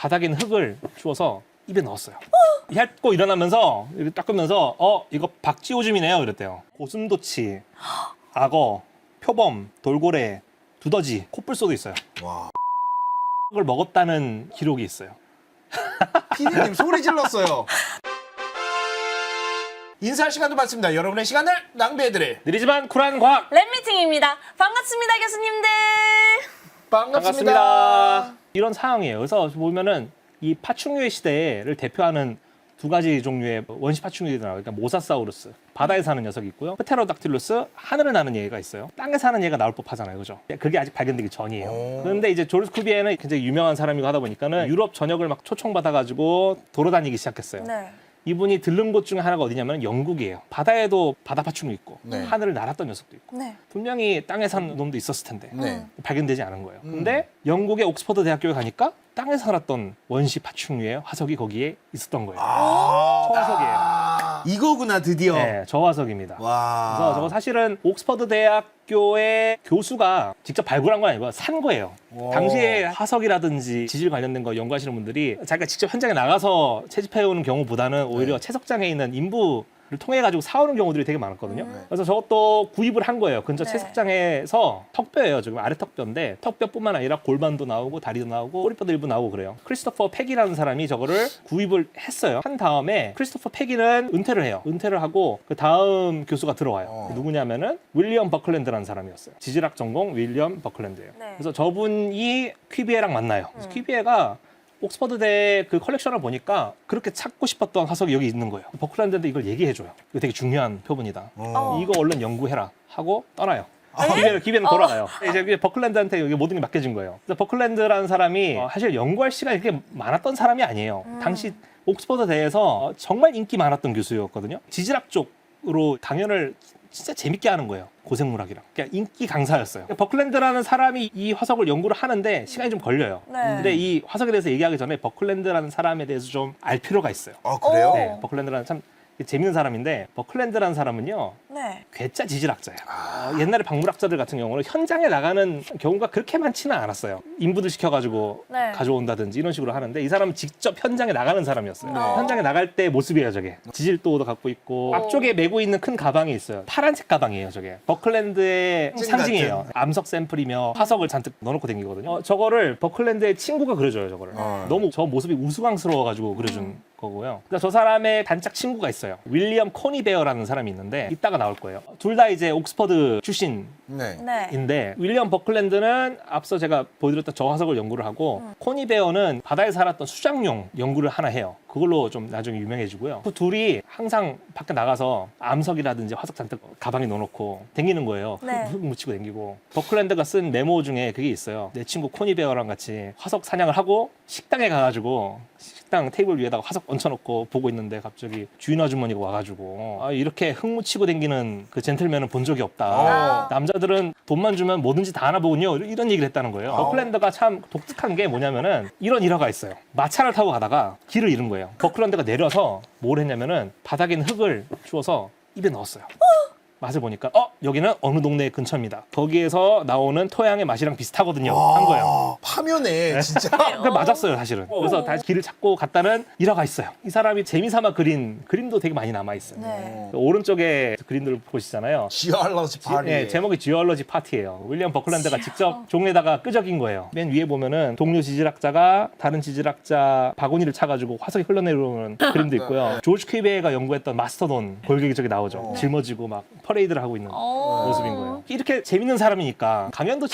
바닥에 있는 흙을 주워서 입에 넣었어요. 핥고 일어나면서 이렇게 닦으면서 이거 박쥐오줌이네요 이랬대요. 고슴도치, 악어, 표범, 돌고래, 두더지, 코뿔소도 있어요. 와. 을 먹었다는 기록이 있어요. 피디님 소리 질렀어요. 인사할 시간도 많습니다. 여러분의 시간을 낭비해드릴 느리지만 쿨한 과학 랩미팅입니다. 반갑습니다, 교수님들. 반갑습니다. 이런 상황이에요. 그래서 보면은 이 파충류의 시대를 대표하는 두 가지 종류의 원시 파충류들이 나와요. 그러니까 모사사우루스, 바다에 사는 녀석이 있고요. 프테로닥틸루스, 하늘을 나는 얘가 있어요. 땅에 사는 얘가 나올 법하잖아요, 그죠? 그게 아직 발견되기 전이에요. 오. 그런데 이제 조르스 쿠비에는 굉장히 유명한 사람이고 하다 보니까는 유럽 전역을 막 초청받아가지고 돌아다니기 시작했어요. 네. 이분이 들른 곳 중에 하나가 어디냐면 영국이에요. 바다에도 바다 파충류 있고 네. 하늘을 날았던 녀석도 있고 네. 분명히 땅에 사는 놈도 있었을 텐데 네. 발견되지 않은 거예요. 근데 영국의 옥스퍼드 대학교에 가니까 땅에 살았던 원시 파충류의 화석이 거기에 있었던 거예요. 초화석이에요. 이거구나 드디어. 네, 저화석입니다. 와. 그래서 저거 사실은 옥스퍼드 대학교의 교수가 직접 발굴한 건 아니고 산 거예요. 와. 당시에 화석이라든지 지질 관련된 거 연구하시는 분들이 자기가 직접 현장에 나가서 채집해오는 경우보다는 오히려 채석장에 있는 인부를 통해 가지고 사오는 경우들이 되게 많았거든요. 그래서 저것도 구입을 한 거예요. 근처 네. 채석장에서 턱뼈예요. 지금 아래 턱뼈인데 턱뼈뿐만 아니라 골반도 나오고 다리도 나오고 꼬리뼈도 일부 나오고 그래요. 크리스토퍼 팩이라는 사람이 저거를 구입을 했어요. 한 다음에 크리스토퍼 팩이는 은퇴를 해요. 은퇴를 하고 그 다음 교수가 들어와요. 누구냐면은 윌리엄 버클랜드라는 사람이었어요. 지질학 전공 윌리엄 버클랜드예요. 네. 그래서 저분이 퀴비에랑 만나요. 그래서 퀴비에가 옥스퍼드대 그 컬렉션을 보니까 그렇게 찾고 싶었던 화석이 여기 있는 거예요. 버클랜드한테 이걸 얘기해줘요. 이거 되게 중요한 표본이다. 이거 얼른 연구해라 하고 떠나요. 기비에는 돌아가요. 이제 버클랜드한테 여기 모든 게 맡겨진 거예요. 그래서 버클랜드라는 사람이 사실 연구할 시간이 그렇게 많았던 사람이 아니에요. 당시 옥스퍼드 대에서 정말 인기 많았던 교수였거든요. 지질학 쪽으로 강연을 진짜 재밌게 하는 거예요. 고생물학이랑. 그러니까 인기 강사였어요. 버클랜드라는 사람이 이 화석을 연구를 하는데 시간이 좀 걸려요. 네. 근데 이 화석에 대해서 얘기하기 전에 버클랜드라는 사람에 대해서 좀 알 필요가 있어요. 아 그래요? 네, 버클랜드라는 참 재밌는 사람인데 버클랜드라는 사람은요. 네. 괴짜 지질학자예요. 옛날에 박물학자들 같은 경우는 현장에 나가는 경우가 그렇게 많지는 않았어요. 인부들 시켜가지고 네. 가져온다든지 이런 식으로 하는데 이 사람은 직접 현장에 나가는 사람이었어요. 네. 현장에 나갈 때 모습이에요, 저게. 지질도도 갖고 있고 앞쪽에 메고 있는 큰 가방이 있어요. 파란색 가방이에요, 저게. 버클랜드의 찐 상징이에요. 같은. 암석 샘플이며 화석을 잔뜩 넣어놓고 다니거든요. 저거를 버클랜드의 친구가 그려줘요, 저거를. 너무 저 모습이 우스꽝스러워가지고 그려준 거고요. 그러니까 저 사람의 단짝 친구가 있어요. 윌리엄 코니베어라는 사람이 있는데 이따가 나올 거예요. 둘 다 이제 옥스퍼드 출신인데 네. 윌리엄 버클랜드는 앞서 제가 보여드렸던 저 화석을 연구를 하고 코니베어는 바다에 살았던 수장용 연구를 하나 해요. 그걸로 좀 나중에 유명해지고요. 그 둘이 항상 밖에 나가서 암석이라든지 화석 잔뜩 가방에 넣어놓고 댕기는 거예요. 네. 흙 묻히고 댕기고. 버클랜드가 쓴 메모 중에 그게 있어요. 내 친구 코니베어랑 같이 화석 사냥을 하고 식당에 가가지고 식당 테이블 위에다가 화석 얹혀놓고 보고 있는데 갑자기 주인 아주머니가 와가지고 이렇게 흙 묻히고 댕기는 그 젠틀맨은 본 적이 없다. 남자들은 돈만 주면 뭐든지 다 하나 보군요. 이런 얘기를 했다는 거예요. 버클랜드가 참 독특한 게 뭐냐면은 이런 일화가 있어요. 마차를 타고 가다가 길을 잃은 거예요. 버클랜드가 내려서 뭘 했냐면은 바닥에 있는 흙을 주워서 입에 넣었어요. 맛을 보니까 여기는 어느 동네 근처입니다. 거기에서 나오는 토양의 맛이랑 비슷하거든요. 한 거예요. 파묘네 진짜. 그 맞았어요, 사실은. 그래서 다시 길을 찾고 갔다는 일화가 있어요. 이 사람이 재미삼아 그린 그림도 되게 많이 남아 있어요. 네. 오른쪽에 그림들을 보시잖아요. 지알러지 파리. 네, 제목이 지오얼러지 파티예요. 윌리엄 버클랜드가 직접 종에다가 끄적인 거예요. 맨 위에 보면은 동료 지질학자가 다른 지질학자 바구니를 차가지고 화석이 흘러내려오는 그림도 있고요. 조지 퀴베가 연구했던 마스터돈 골격이 저기 나오죠. 짊어지고 막 퍼레이드를 하고 있는 모습인 거예요. 이렇게 재밌는 사람이니까 강연도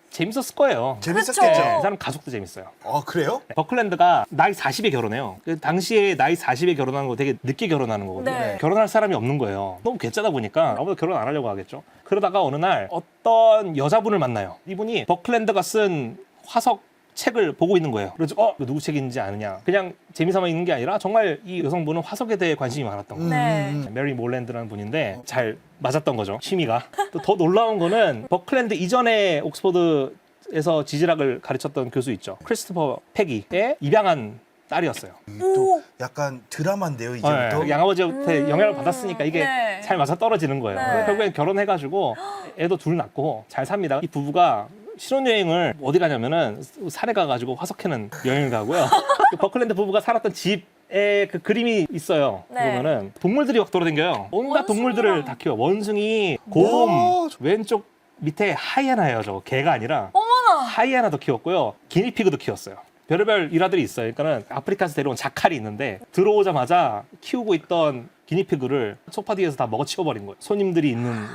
재밌었을 거예요. 재밌었겠죠. 그렇죠. 이 사람 가족도 재밌어요. 그래요? 버클랜드가 나이 40에 결혼해요. 그 당시에 나이 40에 결혼하는 거 되게 늦게 결혼하는 거거든요. 네. 결혼할 사람이 없는 거예요. 너무 괴짜다 보니까 아무도 결혼 안 하려고 하겠죠. 그러다가 어느 날 어떤 여자분을 만나요. 이분이 버클랜드가 쓴 화석 책을 보고 있는 거예요. 그래서 이거 누구 책인지 아느냐. 그냥 재미삼아 있는 게 아니라 정말 이 여성분은 화석에 대해 관심이 많았던 거예요. 네. 메리 몰랜드라는 분인데 잘 맞았던 거죠. 취미가. 또 더 놀라운 거는 버클랜드 이전에 옥스퍼드에서 지질학을 가르쳤던 교수 있죠. 크리스토퍼 팩이의 입양한 딸이었어요. 또 약간 드라마인데요 이제부터. 양아버지한테 영향을 받았으니까 이게 네. 잘 맞아 떨어지는 거예요. 네. 그래서 결국엔 결혼해가지고 애도 둘 낳고 잘 삽니다. 이 부부가 신혼여행을 어디 가냐면은 산에 가가지고 화석캐는 여행을 가고요. 그 버클랜드 부부가 살았던 집에 그 그림이 있어요. 네. 보면은 동물들이 막 돌아다녀요. 온갖 동물들을 원숭이랑. 다 키워. 원숭이, 곰, 오. 왼쪽 밑에 하이에나예요. 저거 개가 아니라 어머나. 하이에나도 키웠고요. 기니피그도 키웠어요. 별의별 일화들이 있어요. 그러니까는 아프리카에서 데려온 자칼이 있는데 들어오자마자 키우고 있던 기니피그를 소파 뒤에서 다 먹어 치워버린 거예요. 손님들이 있는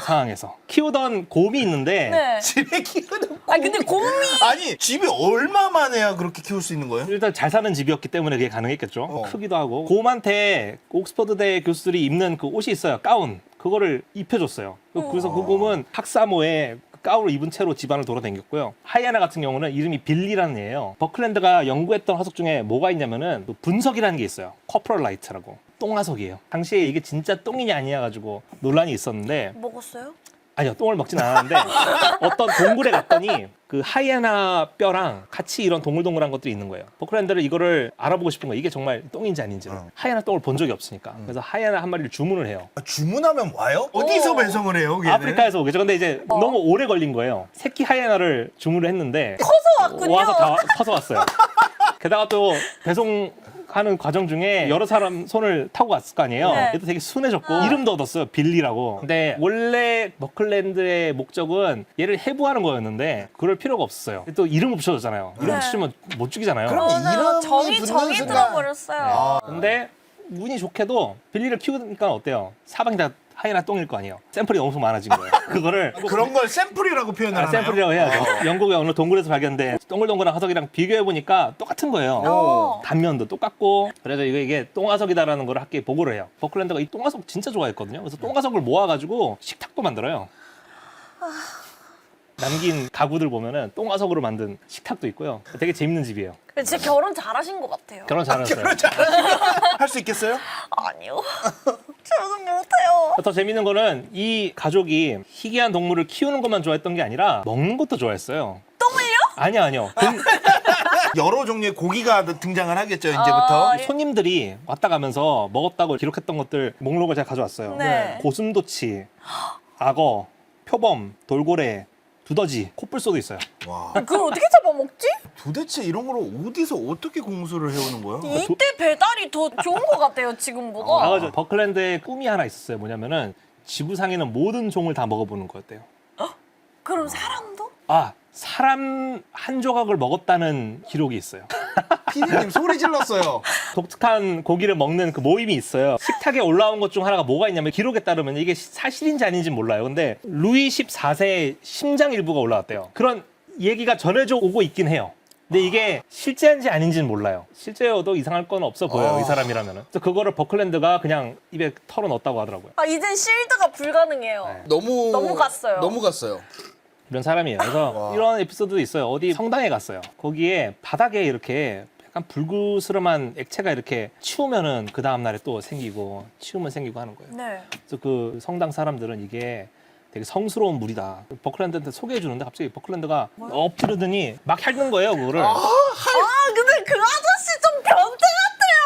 상황에서. 키우던 곰이 있는데 네. 집에 키우는 아 근데 곰이 아니 집이 얼마만 해야 그렇게 키울 수 있는 거예요? 일단 잘 사는 집이었기 때문에 그게 가능했겠죠. 어. 크기도 하고. 곰한테 옥스퍼드대 교수들이 입는 그 옷이 있어요. 가운. 그거를 입혀줬어요. 그래서 그 곰은 학사모에 가운을 입은 채로 집안을 돌아다녔고요. 하이에나 같은 경우는 이름이 빌리라는 애예요. 버클랜드가 연구했던 화석 중에 뭐가 있냐면은 그 분석이라는 게 있어요. 커프럴 라이트라고. 똥화석이에요. 당시에 이게 진짜 똥이냐 아니냐 가지고 논란이 있었는데 먹었어요? 아니요, 똥을 먹진 않았는데 어떤 동굴에 갔더니 그 하이에나 뼈랑 같이 이런 동글동글한 것들이 있는 거예요. 버클랜드를 이거를 알아보고 싶은 거예요. 이게 정말 똥인지 아닌지를. 하이에나 똥을 본 적이 없으니까. 그래서 하이에나 한 마리를 주문을 해요. 아, 주문하면 와요? 어디서 배송을 해요? 걔는? 아프리카에서 오겠죠. 근데 이제 너무 오래 걸린 거예요. 새끼 하이에나를 주문을 했는데 커서 왔군요. 와서 다 커서 왔어요. 게다가 또 배송하는 과정 중에 여러 사람 손을 타고 갔을 거 아니에요. 네. 얘도 되게 순해졌고 이름도 얻었어요. 빌리라고. 근데 원래 버클랜드의 목적은 얘를 해부하는 거였는데 그럴 필요가 없었어요. 또 이름을 붙여줬잖아요. 이름 네. 붙이면 못 죽이잖아요. 그럼 맞아요. 이름이 정이 붙는 순간- 들어버렸어요. 근데 운이 좋게도 빌리를 키우니까 어때요? 사방이 다 하이에나 똥일 거 아니에요. 샘플이 엄청 많아진 거예요. 그거를 그런 걸 샘플이라고 표현을 하나요? 샘플이라고 해야죠. 영국의 어느 동굴에서 발견된 동글동글한 화석이랑 비교해보니까 똑같은 거예요. 어. 단면도 똑같고. 그래서 이게 똥화석이다라는 걸 학계에 보고를 해요. 버클랜드가 이 똥화석 진짜 좋아했거든요. 그래서 똥화석을 모아가지고 식탁도 만들어요. 남긴 가구들 보면은 똥화석으로 만든 식탁도 있고요. 되게 재밌는 집이에요. 근데 진짜 결혼 잘하신 것 같아요. 결혼 잘했어요. 할 수 있겠어요? 아니요. 저는 못해요. 더 재밌는 거는 이 가족이 희귀한 동물을 키우는 것만 좋아했던 게 아니라 먹는 것도 좋아했어요. 똥을요? 아니요. 여러 종류의 고기가 등장을 하겠죠 이제부터. 예. 손님들이 왔다 가면서 먹었다고 기록했던 것들 목록을 제가 가져왔어요. 네. 고슴도치, 악어, 표범, 돌고래, 두더지, 코뿔소도 있어요. 와, 그걸 어떻게 잡아먹지? 도대체 이런 걸 어디서 어떻게 공수를 해오는 거야? 이때 배달이 더 좋은 것 같아요, 지금보다. 맞아. 버클랜드에 꿈이 하나 있었어요. 뭐냐면은 지구상에 있는 모든 종을 다 먹어보는 거였대요. 그럼 사람도? 아, 사람 한 조각을 먹었다는 기록이 있어요. 피디님 소리 질렀어요. 독특한 고기를 먹는 그 모임이 있어요. 식탁에 올라온 것 중 하나가 뭐가 있냐면 기록에 따르면 이게 사실인지 아닌지 몰라요. 근데 루이 14세의 심장 일부가 올라왔대요. 그런 얘기가 전해져 오고 있긴 해요. 근데 이게 실제인지 아닌지는 몰라요. 실제여도 이상할 건 없어 보여요. 이 사람이라면은. 그래서 그거를 버클랜드가 그냥 입에 털어 넣었다고 하더라고요. 아, 이젠 실드가 불가능해요. 네. 너무 갔어요. 너무 갔어요. 이런 사람이에요. 그래서 와. 이런 에피소드도 있어요. 어디 성당에 갔어요. 거기에 바닥에 이렇게 약간 불그스름한 액체가 이렇게 치우면은 그 다음 날에 또 생기고 치우면 생기고 하는 거예요. 네. 그래서 그 성당 사람들은 이게 되게 성스러운 물이다. 버클랜드한테 소개해 주는데 갑자기 버클랜드가 엎드르더니 막 핥는 거예요, 그거를. 아, 근데 그 아저씨 좀 변태 같아요.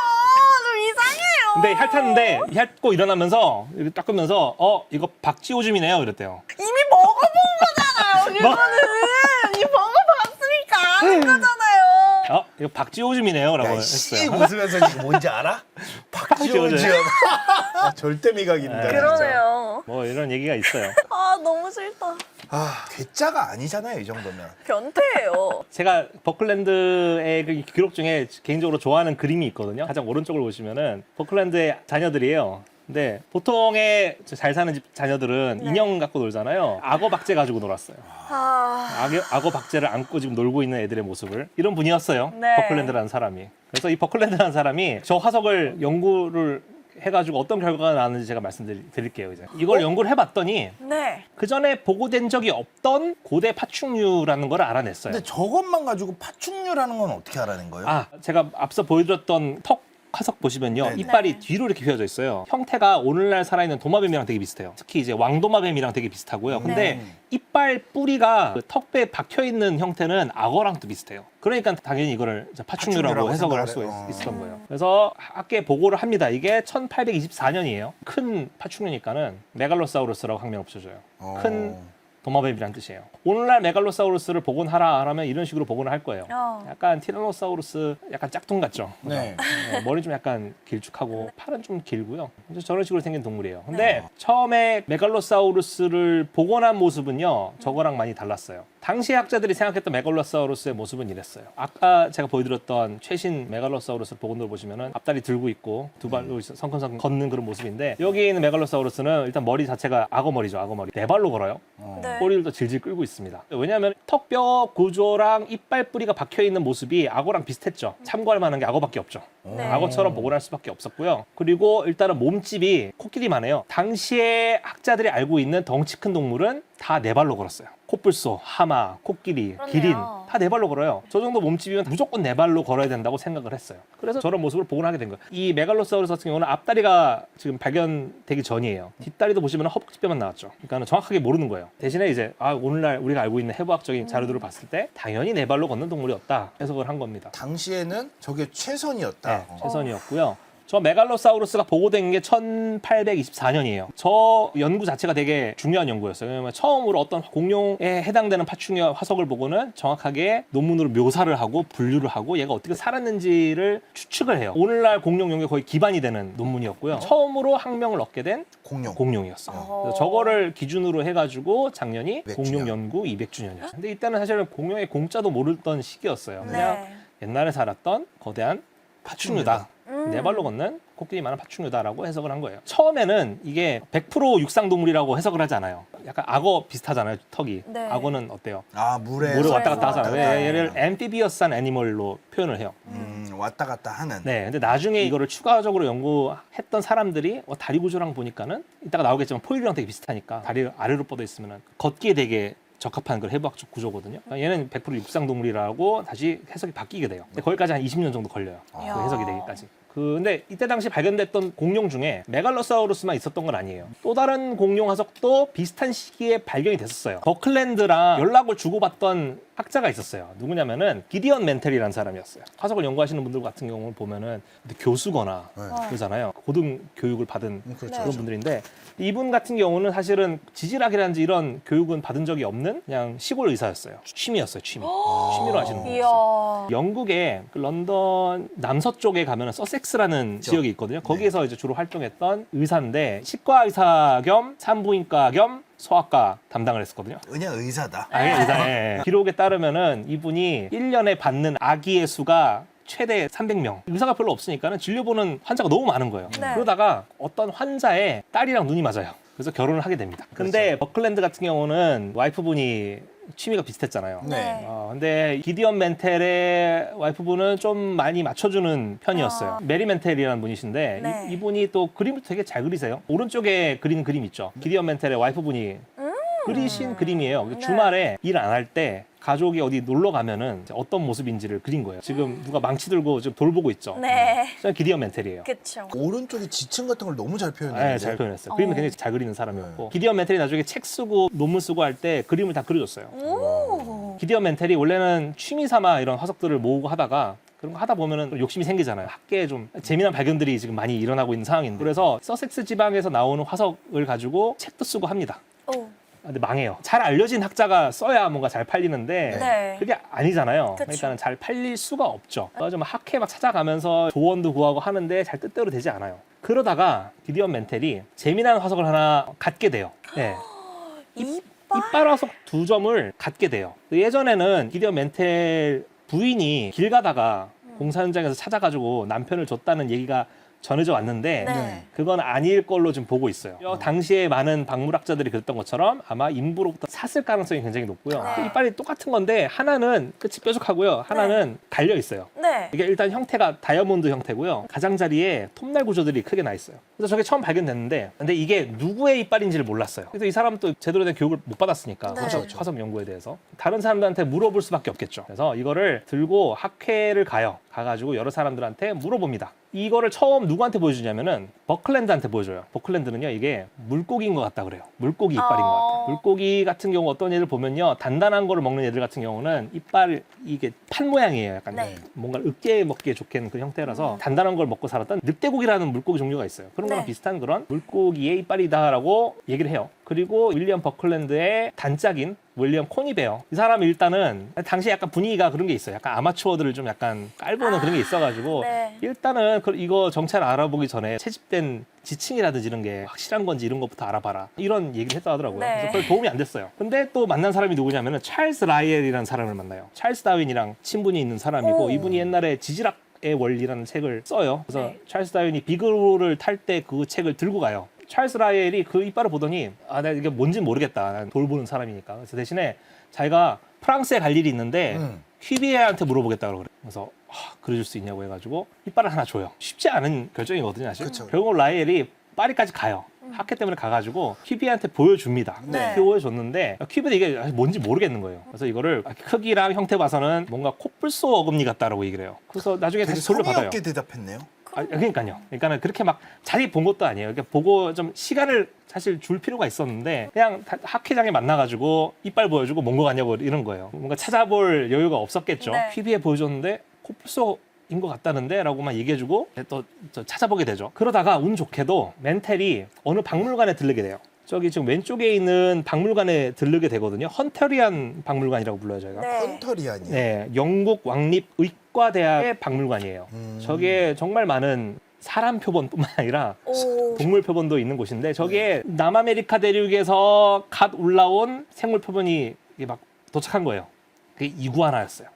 좀 이상해요. 근데 핥았는데 핥고 일어나면서 이렇게 닦으면서 이거 박쥐오줌이네요 이랬대요. 이미 먹어본 거잖아요. 이거는. 이미 먹어봤으니까 아는 거잖아요. 이거 박쥐오줌이네요라고 씨 했어요. 웃으면서 이거 뭔지 알아? 박지원 박지원. 절대 미각입니다. 진짜. 그러네요. 뭐 이런 얘기가 있어요. 아, 너무 싫다. 아, 괴짜가 아니잖아요 이 정도면. 변태예요. 제가 버클랜드의 그 기록 중에 개인적으로 좋아하는 그림이 있거든요. 가장 오른쪽을 보시면은 버클랜드의 자녀들이에요. 근데 보통의 잘 사는 집 자녀들은 네. 인형 갖고 놀잖아요. 악어 박제 가지고 놀았어요. 아, 악어 박제를 안고 지금 놀고 있는 애들의 모습을. 이런 분이었어요. 네. 버클랜드라는 사람이. 그래서 이 버클랜드라는 사람이 저 화석을 연구를 해가지고 어떤 결과가 나왔는지 제가 말씀드릴게요. 이제 이걸 연구를 해봤더니 네. 그 전에 보고된 적이 없던 고대 파충류라는 걸 알아냈어요. 근데 저것만 가지고 파충류라는 건 어떻게 알아낸 거예요? 제가 앞서 보여드렸던 턱 화석 보시면요. 네. 이빨이 네. 뒤로 이렇게 휘어져 있어요. 형태가 오늘날 살아있는 도마뱀이랑 되게 비슷해요. 특히 이제 왕도마뱀이랑 되게 비슷하고요. 근데 네. 이빨 뿌리가 그 턱배에 박혀있는 형태는 악어랑 또 비슷해요. 그러니까 당연히 이거를 이제 파충류라고 파충류라고 해석을 할 생각을 수가 해요. 있었던 거예요. 그래서 학계에 보고를 합니다. 이게 1824년이에요. 큰 파충류니까는 메갈로사우루스라고 학명을 붙여줘요. 큰 도마뱀이란 뜻이에요. 오늘날 메갈로사우루스를 복원하라 하면 이런 식으로 복원을 할 거예요. 약간 티라노사우루스 약간 짝퉁 같죠? 네. 머리 좀 약간 길쭉하고 팔은 좀 길고요. 저런 식으로 생긴 동물이에요. 근데 처음에 메갈로사우루스를 복원한 모습은요, 저거랑 많이 달랐어요. 당시 학자들이 생각했던 메갈로사우루스의 모습은 이랬어요. 아까 제가 보여드렸던 최신 메갈로사우루스 복원도를 보시면은 앞다리 들고 있고 두 발로 성큼성큼 걷는 그런 모습인데, 여기 있는 메갈로사우루스는 일단 머리 자체가 악어머리죠. 악어머리. 네 발로 걸어요. 네. 꼬리를 더 질질 끌고 있습니다. 왜냐하면 턱뼈 구조랑 이빨 뿌리가 박혀 있는 모습이 악어랑 비슷했죠. 참고할 만한 게 악어밖에 없죠. 네. 악어처럼 복원할 수밖에 없었고요. 그리고 일단은 몸집이 코끼리만 해요. 당시에 학자들이 알고 있는 덩치 큰 동물은 다 네 발로 걸었어요. 코뿔소, 하마, 코끼리, 그렇네요. 기린 다 네 발로 걸어요. 저 정도 몸집이면 무조건 네 발로 걸어야 된다고 생각을 했어요. 그래서 저런 모습을 복원하게 된 거예요. 이 메갈로사우루스 같은 경우는 앞다리가 지금 발견되기 전이에요. 뒷다리도 보시면 허벅지뼈만 나왔죠. 그러니까 정확하게 모르는 거예요. 대신에 이제 오늘날 우리가 알고 있는 해부학적인 자료들을 봤을 때 당연히 네 발로 걷는 동물이었다 해석을 한 겁니다. 당시에는 저게 최선이었다. 네, 최선이었고요. 저 메갈로사우루스가 보고된 게 1824년이에요. 저 연구 자체가 되게 중요한 연구였어요. 왜냐면 처음으로 어떤 공룡에 해당되는 파충류와 화석을 보고는 정확하게 논문으로 묘사를 하고 분류를 하고 얘가 어떻게 살았는지를 추측을 해요. 오늘날 공룡 연구에 거의 기반이 되는 논문이었고요. 처음으로 학명을 얻게 된 공룡이었어요. 그래서 저거를 기준으로 해가지고 작년이 200주년. 공룡 연구 200주년이었어요. 근데 이때는 사실은 공룡의 공자도 모르던 시기였어요. 그냥 네. 옛날에 살았던 거대한 파충류다. 네 발로 걷는 코끼리만한 파충류다라고 해석을 한 거예요. 처음에는 이게 100% 육상동물이라고 해석을 하지 않아요. 약간 악어 비슷하잖아요, 턱이. 네. 악어는 어때요? 물에 물에 왔다 갔다 왔다 하잖아요. 갔다. 얘를 앰피비어스한 애니멀로 표현을 해요. 왔다 갔다 하는. 네, 근데 나중에 이거를 추가적으로 연구했던 사람들이 다리 구조랑 보니까는 이따가 나오겠지만 포유류랑 되게 비슷하니까 다리가 아래로 뻗어 있으면 걷기에 되게 적합한 그런 해부학적 구조거든요. 그러니까 얘는 100% 육상동물이라고 다시 해석이 바뀌게 돼요. 근데 거기까지 한 20년 정도 걸려요. 이야. 그 해석이 되기까지. 근데 이때 당시 발견됐던 공룡 중에 메갈로사우루스만 있었던 건 아니에요. 또 다른 공룡 화석도 비슷한 시기에 발견이 됐었어요. 버클랜드랑 연락을 주고받던 학자가 있었어요. 누구냐면은 기디언 멘텔이라는 사람이었어요. 화석을 연구하시는 분들 같은 경우는 보면은 교수거나 그러잖아요. 고등 교육을 받은 그렇죠. 그런 분들인데, 이분 같은 경우는 사실은 지질학이라든지 이런 교육은 받은 적이 없는 그냥 시골 의사였어요. 취미였어요, 취미. 취미로 하시는 분이었어요. 이야. 영국의 그 런던 남서쪽에 가면 서섹스라는 지역이 있거든요. 거기에서 이제 주로 활동했던 의사인데, 치과 의사 겸 산부인과 겸 소아과 담당을 했었거든요. 그냥 의사다. 그냥 의사예. 기록에 따르면은 이분이 1년에 받는 아기의 수가 최대 300명. 의사가 별로 없으니까는 진료보는 환자가 너무 많은 거예요. 네. 그러다가 어떤 환자의 딸이랑 눈이 맞아요. 그래서 결혼을 하게 됩니다. 근데 버클랜드 같은 경우는 와이프분이 취미가 비슷했잖아요. 네. 근데 기디언 멘텔의 와이프분은 좀 많이 맞춰주는 편이었어요. 메리 멘텔이라는 분이신데 네. 이분이 또 그림을 되게 잘 그리세요. 오른쪽에 그리는 그림 있죠. 기디언 멘텔의 와이프분이 그리신 그림이에요. 네. 주말에 일 안 할 때 가족이 어디 놀러 가면은 어떤 모습인지를 그린 거예요. 지금 누가 망치 들고 지금 돌보고 있죠. 네. 기디언 멘텔이에요. 그쵸. 오른쪽에 지층 같은 걸 너무 잘 표현했는데. 네, 잘 표현했어요. 그림을 굉장히 잘 그리는 사람이었고, 기디언 멘텔이 나중에 책 쓰고 논문 쓰고 할 때 그림을 다 그려줬어요. 오. 기디언 멘텔이 원래는 취미 삼아 이런 화석들을 모으고 하다가 그런 거 하다 보면은 욕심이 생기잖아요. 학계에 좀 재미난 발견들이 지금 많이 일어나고 있는 상황인데, 그래서 서섹스 지방에서 나오는 화석을 가지고 책도 쓰고 합니다. 오. 근데 망해요. 잘 알려진 학자가 써야 뭔가 잘 팔리는데 네. 그게 아니잖아요. 그쵸. 그러니까 잘 팔릴 수가 없죠. 그래서 막 학회 막 찾아가면서 조언도 구하고 하는데 잘 뜻대로 되지 않아요. 그러다가 기디언 멘텔이 재미난 화석을 하나 갖게 돼요. 네. 이빨 화석 2점을 갖게 돼요. 예전에는 기디언 멘텔 부인이 길 가다가 공사 현장에서 찾아가지고 남편을 줬다는 얘기가 전해져 왔는데 네. 그건 아닐 걸로 지금 보고 있어요. 당시에 많은 박물학자들이 그랬던 것처럼 아마 인부로부터 샀을 가능성이 굉장히 높고요. 네. 이빨이 똑같은 건데 하나는 끝이 뾰족하고요. 하나는 갈려 있어요. 네. 이게 일단 형태가 다이아몬드 형태고요. 가장자리에 톱날 구조들이 크게 나 있어요. 그래서 저게 처음 발견됐는데, 근데 이게 누구의 이빨인지를 몰랐어요. 그래서 이 사람은 또 제대로 된 교육을 못 받았으니까 네. 화석 연구에 대해서 다른 사람들한테 물어볼 수밖에 없겠죠. 그래서 이거를 들고 학회를 가요. 가가지고 여러 사람들한테 물어봅니다. 이거를 처음 누구한테 보여주냐면은 버클랜드한테 보여줘요. 버클랜드는요, 이게 물고기인 것 같다 그래요. 물고기 이빨인 것 같아요. 물고기 같은 경우 어떤 애들 보면요, 단단한 거를 먹는 애들 같은 경우는 이빨 이게 판 모양이에요. 약간 네. 뭔가 으깨 먹기에 좋게 그 형태라서 단단한 걸 먹고 살았던 늑대고기라는 물고기 종류가 있어요. 그런 거랑 네. 비슷한 그런 물고기의 이빨이다라고 얘기를 해요. 그리고 윌리엄 버클랜드의 단짝인 윌리엄 코니베어. 이 사람이 일단은 당시 약간 분위기가 그런 게 있어요. 약간 아마추어들을 좀 약간 깔보는 그런 게 있어가지고 네. 일단은 이거 정체를 알아보기 전에 채집된 지층이라든지 이런 게 확실한 건지 이런 것부터 알아봐라. 이런 얘기를 했다 하더라고요. 네. 그래서 별 도움이 안 됐어요. 근데 또 만난 사람이 누구냐면은 찰스 라이엘이라는 사람을 만나요. 찰스 다윈이랑 친분이 있는 사람이고 오. 이분이 옛날에 지질학의 원리라는 책을 써요. 그래서 네. 찰스 다윈이 비그로를 탈 때 그 책을 들고 가요. 찰스 라이엘이 그 이빨을 보더니 내가 이게 뭔지 모르겠다. 난 돌보는 사람이니까. 그래서 대신에 자기가 프랑스에 갈 일이 있는데 퀴비에한테 물어보겠다고 그래. 그래서 그래줄 수 있냐고 해가지고 이빨을 하나 줘요. 쉽지 않은 결정이거든요, 사실. 그쵸. 결국 라이엘이 파리까지 가요. 학회 때문에 가가지고 퀴비한테 보여줍니다. 네. 보여줬는데 퀴비는 이게 뭔지 모르겠는 거예요. 그래서 이거를 크기랑 형태 봐서는 뭔가 코뿔소 어금니 같다라고 얘기를 해요. 그래서 나중에 되게 다시 성의 돌려받아요. 없게 대답했네요. 그러니까요. 그러니까는 그렇게 막 자세히 본 것도 아니에요. 그러니까 보고 좀 시간을 사실 줄 필요가 있었는데 그냥 학회장에 만나가지고 이빨 보여주고 뭔 거 같냐고 이런 거예요. 뭔가 찾아볼 여유가 없었겠죠. 네. 퀴비에 보여줬는데 코뿔소인 것 같다는데 라고만 얘기해주고 또 찾아보게 되죠. 그러다가 운 좋게도 멘텔이 어느 박물관에 들르게 돼요. 저기 지금 왼쪽에 있는 박물관에 들르게 되거든요. 헌터리안 박물관이라고 불러요, 저희가. 네. 헌터리안이요. 네, 영국 왕립의과대학의 박물관이에요. 저게 정말 많은 사람 표본뿐만 아니라 오. 동물 표본도 있는 곳인데 저게 남아메리카 대륙에서 갓 올라온 생물 표본이 이게 막 도착한 거예요. 그게 이구아나였어요.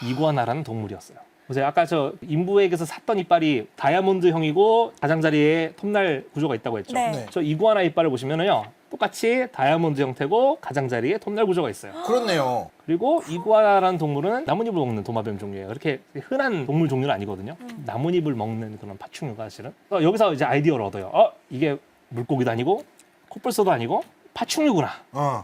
이구아나라는 동물이었어요. 그래서 아까 저 인부에게서 샀던 이빨이 다이아몬드형이고 가장자리에 톱날 구조가 있다고 했죠. 네. 네. 저 이구아나 이빨을 보시면은요, 똑같이 다이아몬드 형태고 가장자리에 톱날 구조가 있어요. 그렇네요. 그리고 이구아나라는 동물은 나뭇잎을 먹는 도마뱀 종류예요. 그렇게 흔한 동물 종류는 아니거든요. 나뭇잎을 먹는 그런 파충류가 사실은. 여기서 이제 아이디어를 얻어요. 이게 물고기도 아니고 코뿔소도 아니고 파충류구나.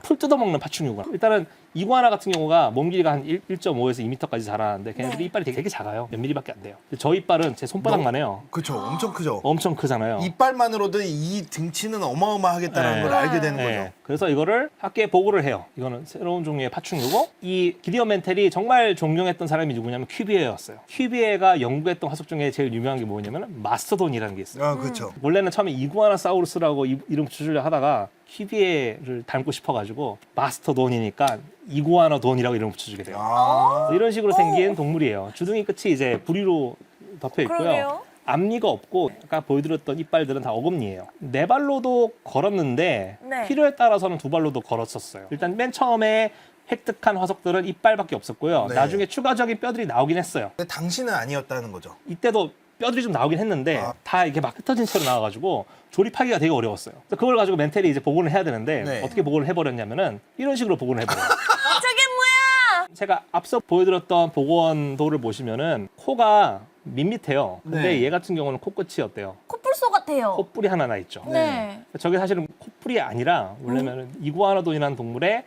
풀 뜯어먹는 파충류구나. 일단은 이구아나 같은 경우가 몸 길이가 한 1.5에서 2m까지 자라는데 걔네들이 네. 이빨이 되게 작아요. 몇 미리밖에 안 돼요. 근데 저 이빨은 제 손바닥만 해요. 그렇죠. 엄청 크죠. 엄청 크잖아요. 이빨만으로도 이 등치는 어마어마하겠다는 네. 걸 알게 되는 네. 거죠. 그래서 이거를 학계에 보고를 해요. 이거는 새로운 종류의 파충류고 이 기디언 멘텔이 정말 존경했던 사람이 누구냐면 퀴비에였어요. 퀴비에가 연구했던 화석 중에 제일 유명한 게 뭐냐면 마스터돈이라는 게 있어요. 그렇죠. 원래는 처음에 이구아나사우루스라고 이름 붙여주려 하다가 퀴비에를 닮고 싶어가지고 마스터돈이니까 이구아나돈이라고 이름을 붙여주게 돼요. 이런 식으로 생긴 동물이에요. 주둥이 끝이 이제 부리로 덮여 있고요. 그러게요. 앞니가 없고 아까 보여드렸던 이빨들은 다 어금니예요. 네 발로도 걸었는데 네. 필요에 따라서는 두 발로도 걸었었어요. 일단 맨 처음에 획득한 화석들은 이빨밖에 없었고요. 네. 나중에 추가적인 뼈들이 나오긴 했어요. 근데 당신은 아니었다는 거죠. 이때도 뼈들이 좀 나오긴 했는데 아. 다 이렇게 막 흩어진 채로 나와가지고 조립하기가 되게 어려웠어요. 그래서 그걸 가지고 멘텔이 이제 복원을 해야 되는데 네. 어떻게 복원을 해버렸냐면은 이런 식으로 복원을 해버려요. 저게 뭐야? 제가 앞서 보여드렸던 복원도를 보시면은 코가 밋밋해요. 근데 네. 얘 같은 경우는 코끝이 어때요? 코뿔소 같아요. 콧뿔이 하나 나 있죠. 네. 저게 사실은 콧뿔이 아니라 원래는 이구아나돈이라는 동물의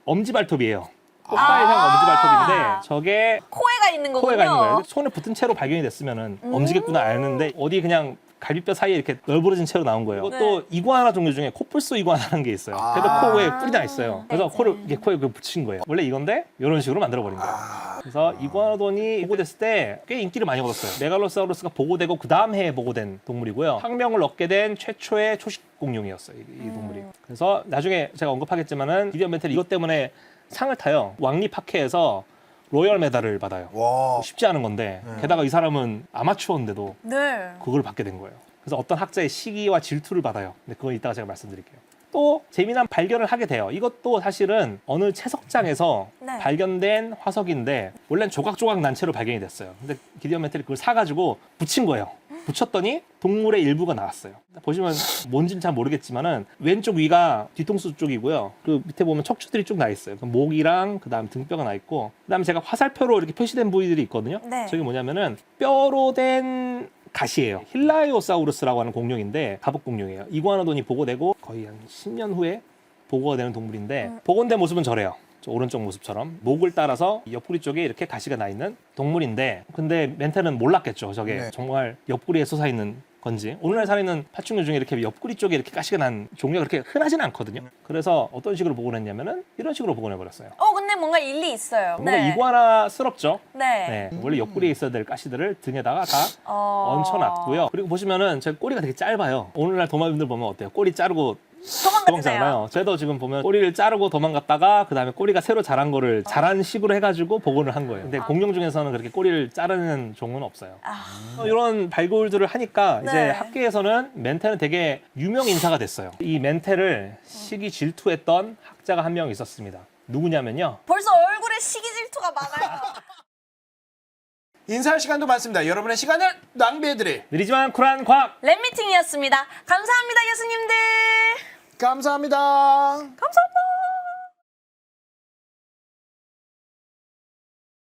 엄지발톱이에요. 꽃발형 엄지발톱인데 저게 코에가 있는 거군요. 코에가 있는 거예요. 손에 붙은 채로 발견이 됐으면은 엄지겠구나 아는데 어디 그냥 갈비뼈 사이에 이렇게 널브러진 채로 나온 거예요. 네. 또 이구아나 종류 중에 코뿔소 이구아나라는 게 있어요. 그래도 코에 뿔이 나 있어요. 그래서 네. 코를 이렇게 코에 붙인 거예요. 원래 이건데 이런 식으로 만들어 버린 거예요. 그래서 이구아나돈이 보고됐을 때 꽤 인기를 많이 얻었어요. 메갈로사우루스가 보고되고 그 다음 해에 보고된 동물이고요. 학명을 얻게 된 최초의 초식 공룡이었어요. 이 동물이. 그래서 나중에 제가 언급하겠지만은 기디언 멘텔이 이것 때문에 상을 타요. 왕립학회에서 로열 메달을 받아요. 와. 쉽지 않은 건데 게다가 이 사람은 아마추어인데도 네. 그걸 받게 된 거예요. 그래서 어떤 학자의 시기와 질투를 받아요. 근데 그건 이따가 제가 말씀드릴게요. 또 재미난 발견을 하게 돼요. 이것도 사실은 어느 채석장에서 네. 발견된 화석인데 원래는 조각조각 난 채로 발견이 됐어요. 근데 기디언 멘텔이 그걸 사가지고 붙인 거예요. 붙였더니 동물의 일부가 나왔어요. 보시면 뭔지는 잘 모르겠지만은 왼쪽 위가 뒤통수 쪽이고요. 그 밑에 보면 척추들이 쭉 나 있어요. 목이랑 그다음 등뼈가 나 있고 그다음에 제가 화살표로 이렇게 표시된 부위들이 있거든요. 네. 저게 뭐냐면은 뼈로 된 가시예요. 힐라이오사우루스라고 하는 공룡인데 가복 공룡이에요. 이구아나돈이 보고되고 거의 한 10년 후에 보고가 되는 동물인데 복원된 모습은 저래요. 저 오른쪽 모습처럼 목을 따라서 옆구리 쪽에 이렇게 가시가 나 있는 동물인데 근데 멘텔은 몰랐겠죠. 저게 네. 정말 옆구리에 솟아있는 건지. 오늘날 살아있는 파충류 중에 이렇게 옆구리 쪽에 이렇게 가시가 난 종류가 그렇게 흔하지는 않거든요. 그래서 어떤 식으로 복원했냐면은 이런 식으로 복원해버렸어요. 근데 뭔가 일리 있어요. 뭔가 이구아나스럽죠? 네. 원래 옆구리에 있어야 될 가시들을 등에다가 다 어... 얹혀놨고요. 그리고 보시면은 제 꼬리가 되게 짧아요. 오늘날 도마뱀들 보면 어때요? 꼬리 자르고 도망가잖아요. 도망가잖아요. 쟤도 지금 보면 꼬리를 자르고 도망갔다가 그 다음에 꼬리가 새로 자란 거를 자란 식으로 해가지고 복원을 한 거예요. 근데 공룡 중에서는 그렇게 꼬리를 자르는 종은 없어요. 이런 발굴들을 하니까 이제 네. 학계에서는 멘테는 되게 유명 인사가 됐어요. 이 멘테를 시기 질투했던 학자가 한 명 있었습니다. 누구냐면요. 벌써 얼굴에 시기 질투가 많아요. 인사할 시간도 많습니다. 여러분의 시간을 낭비해드릴 느리지만 쿨한 과학! 랩미팅이었습니다. 감사합니다, 교수님들. 감사합니다. 감사합니다.